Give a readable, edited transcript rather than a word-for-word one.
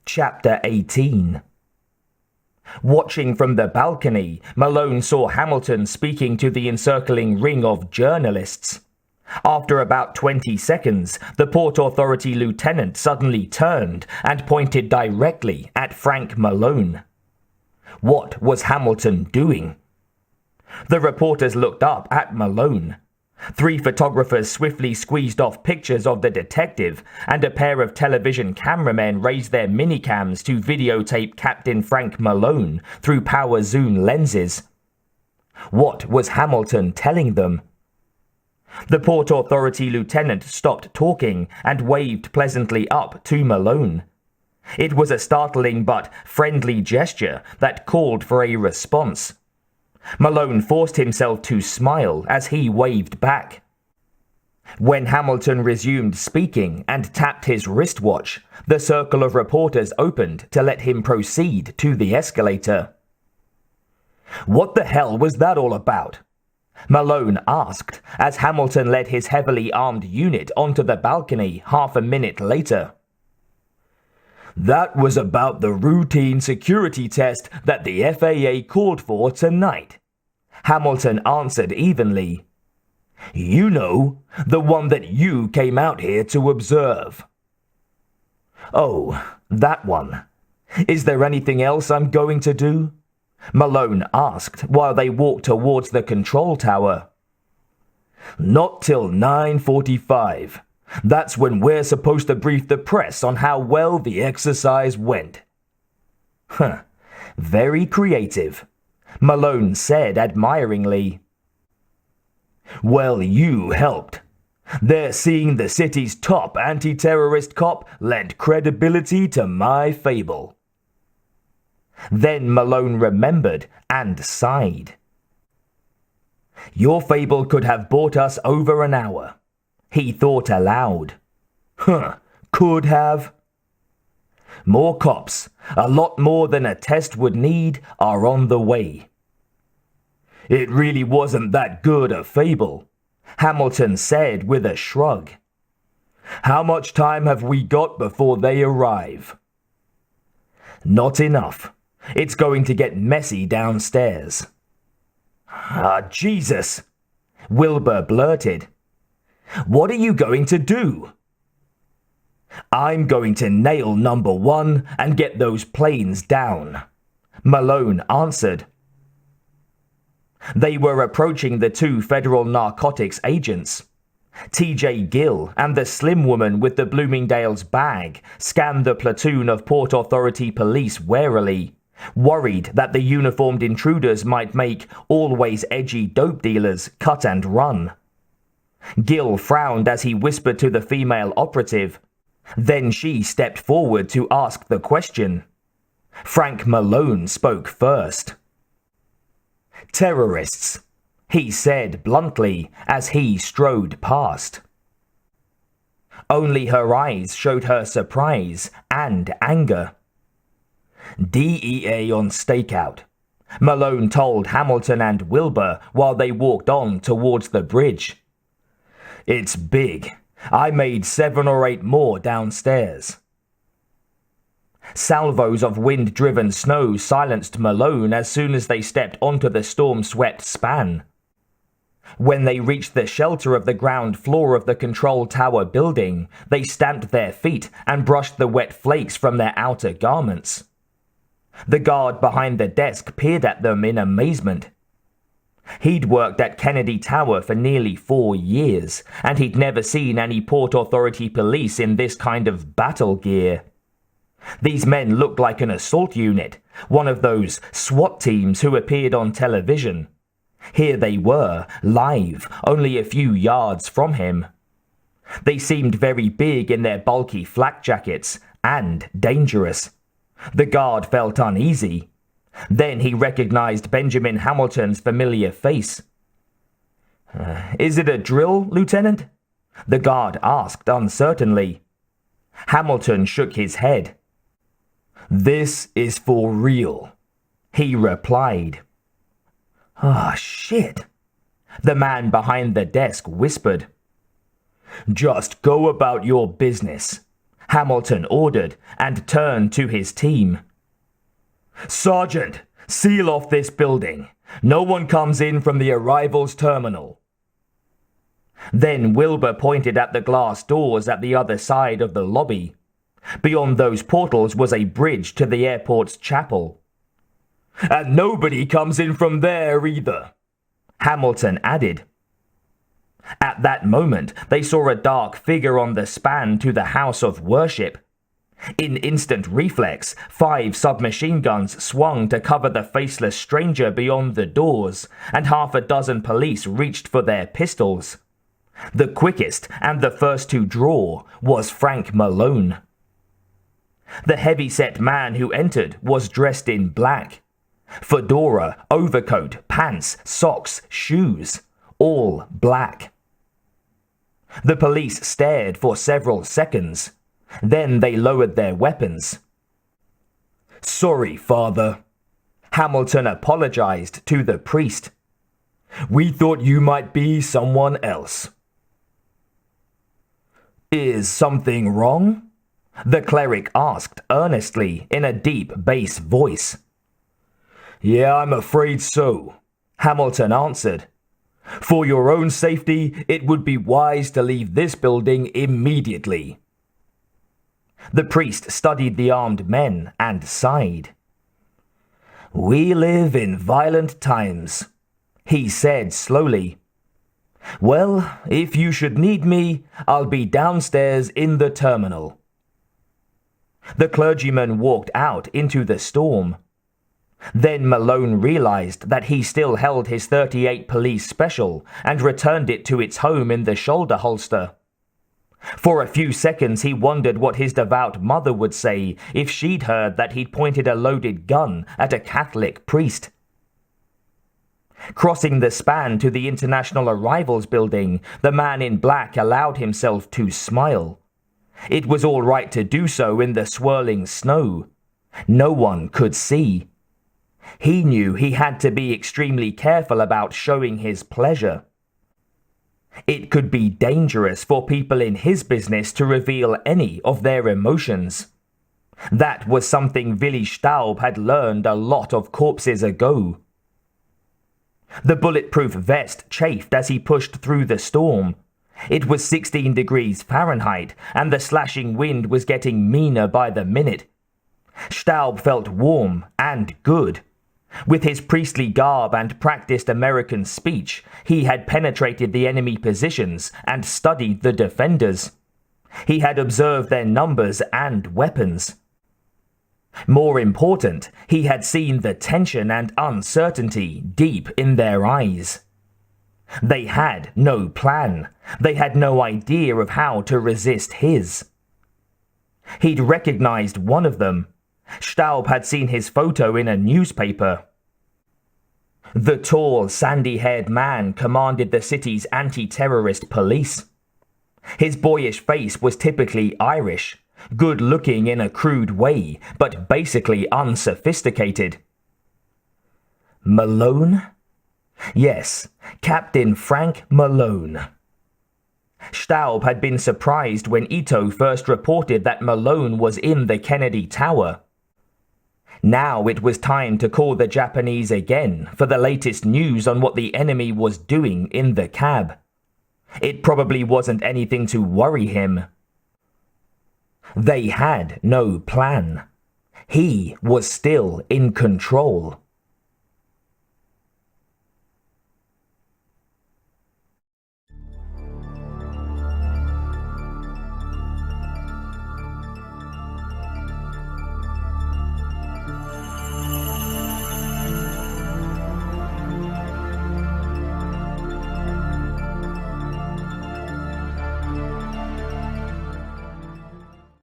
Chapter 18. Watching from the balcony, Malone saw Hamilton speaking to the encircling ring of journalists. After about 20 seconds, the Port Authority lieutenant suddenly turned and pointed directly at Frank Malone. What was Hamilton doing? The reporters looked up at Malone. 3 photographers swiftly squeezed off pictures of the detective, and a pair of television cameramen raised their minicams to videotape Captain Frank Malone through power zoom lenses. What was Hamilton telling them? The Port Authority lieutenant stopped talking and waved pleasantly up to Malone. It was a startling but friendly gesture that called for a response. Malone forced himself to smile as he waved back. When Hamilton resumed speaking and tapped his wristwatch, the circle of reporters opened to let him proceed to the escalator. "What the hell was that all about?" Malone asked as Hamilton led his heavily armed unit onto the balcony half a minute later. "That was about the routine security test that the FAA called for tonight," Hamilton answered evenly. "You know, the one that you came out here to observe." "Oh, that one. Is there anything else I'm going to do?" Malone asked while they walked towards the control tower. "Not till 9:45. That's when we're supposed to brief the press on how well the exercise went." "Huh, very creative," Malone said admiringly. "Well, you helped. They're seeing the city's top anti-terrorist cop lend credibility to my fable." Then Malone remembered and sighed. "Your fable could have bought us over an hour," he thought aloud. "Huh, could have." "More cops, a lot more than a test would need, are on the way." "It really wasn't that good a fable," Hamilton said with a shrug. "How much time have we got before they arrive?" "Not enough. It's going to get messy downstairs." "Ah, Jesus," Wilbur blurted. "What are you going to do?" "I'm going to nail number 1 and get those planes down," Malone answered. They were approaching the 2 federal narcotics agents. T.J. Gill and the slim woman with the Bloomingdale's bag scanned the platoon of Port Authority police warily, worried that the uniformed intruders might make always edgy dope dealers cut and run. Gill frowned as he whispered to the female operative. Then she stepped forward to ask the question. Frank Malone spoke first. "Terrorists," he said bluntly as he strode past. Only her eyes showed her surprise and anger. "DEA on stakeout," Malone told Hamilton and Wilbur while they walked on towards the bridge. "It's big. I made 7 or 8 more downstairs." Salvos of wind-driven snow silenced Malone as soon as they stepped onto the storm-swept span. When they reached the shelter of the ground floor of the control tower building, they stamped their feet and brushed the wet flakes from their outer garments. The guard behind the desk peered at them in amazement. He'd worked at Kennedy Tower for nearly 4 years, and he'd never seen any Port Authority police in this kind of battle gear. These men looked like an assault unit, one of those SWAT teams who appeared on television. Here they were, live, only a few yards from him. They seemed very big in their bulky flak jackets, and dangerous. The guard felt uneasy. Then he recognized Benjamin Hamilton's familiar face. "Is it a drill, Lieutenant?" the guard asked uncertainly. Hamilton shook his head. "This is for real," he replied. "Ah, shit," the man behind the desk whispered. "Just go about your business," Hamilton ordered and turned to his team. "Sergeant, seal off this building. No one comes in from the arrivals terminal." Then Wilbur pointed at the glass doors at the other side of the lobby. Beyond those portals was a bridge to the airport's chapel. "And nobody comes in from there either," Hamilton added. At that moment, they saw a dark figure on the span to the house of worship. In instant reflex, 5 submachine guns swung to cover the faceless stranger beyond the doors, and half a dozen police reached for their pistols. The quickest and the first to draw was Frank Malone. The heavy-set man who entered was dressed in black. Fedora, overcoat, pants, socks, shoes, all black. The police stared for several seconds. Then they lowered their weapons. "Sorry, Father," Hamilton apologized to the priest. "We thought you might be someone else." "Is something wrong?" the cleric asked earnestly in a deep bass voice. "Yeah, I'm afraid so," Hamilton answered. "For your own safety, it would be wise to leave this building immediately." The priest studied the armed men and sighed. "We live in violent times," he said slowly. "Well, if you should need me, I'll be downstairs in the terminal." The clergyman walked out into the storm. Then Malone realized that he still held his .38 police special and returned it to its home in the shoulder holster. For a few seconds he wondered what his devout mother would say if she'd heard that he'd pointed a loaded gun at a Catholic priest. Crossing the span to the International Arrivals building, the man in black allowed himself to smile. It was all right to do so in the swirling snow. No one could see. He knew he had to be extremely careful about showing his pleasure. It could be dangerous for people in his business to reveal any of their emotions. That was something Willi Staub had learned a lot of corpses ago. The bulletproof vest chafed as he pushed through the storm. It was 16 degrees Fahrenheit, and the slashing wind was getting meaner by the minute. Staub felt warm and good. With his priestly garb and practiced American speech, he had penetrated the enemy positions and studied the defenders. He had observed their numbers and weapons. More important, he had seen the tension and uncertainty deep in their eyes. They had no plan. They had no idea of how to resist his. He'd recognized one of them. Staub had seen his photo in a newspaper. The tall, sandy-haired man commanded the city's anti-terrorist police. His boyish face was typically Irish, good-looking in a crude way, but basically unsophisticated. Malone? Yes, Captain Frank Malone. Staub had been surprised when Ito first reported that Malone was in the Kennedy Tower. Now it was time to call the Japanese again for the latest news on what the enemy was doing in the cab. It probably wasn't anything to worry him. They had no plan. He was still in control.